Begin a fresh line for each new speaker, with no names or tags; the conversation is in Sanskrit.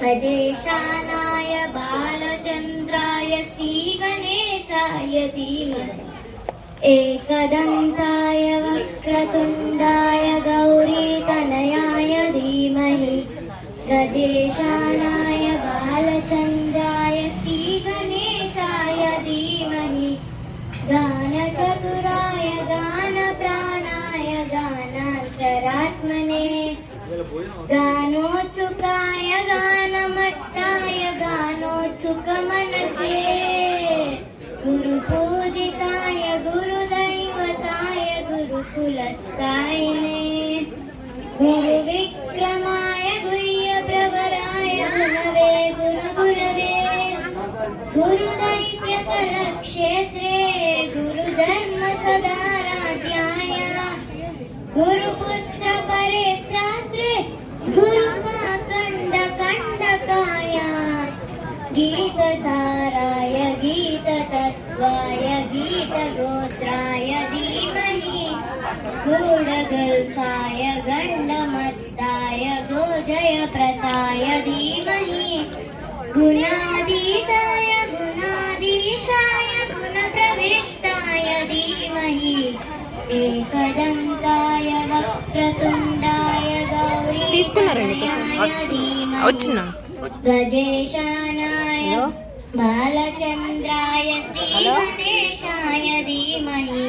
अजेशानाय बालचन्द्राय श्रीगणेशाय धीमहि एकदन्ताय वक्रतुण्डाय गौरीतनयाय धीमहि गजेशानाय बालचन्द्राय श्रीगणेशाय धीमहि गानचतुराय गानप्राणाय गानान्तरात्मने गानोत्सुकाय गानमट्टाय गानोत्सुकमनसे गुरुपूजिताय गुरुदैवताय गुरुकुलस्थायिने गुरुविक्रमाय गुह्यप्रवराय गुणवे गुरुगुरवे गुरुदैत्यकलक्षेत्रे गुरुधर्मसदाराध्याय गुरुपुत्र परित्रात्रे गुरुकाकण्डकण्डकाय गीतसाराय गीततत्त्वाय गीतगोत्राय धीमहि गूढगल्पाय गण्डमत्ताय गोजयप्रदाय धीमहि गुणातीताय गुणाधीशाय गुणप्रविष्टाय धीमहि एकदन्ताय वक्रतुण्डाय गौरीतनयाय धीमहि गजेशानाय बालचन्द्राय श्रीगणेशाय धीमहि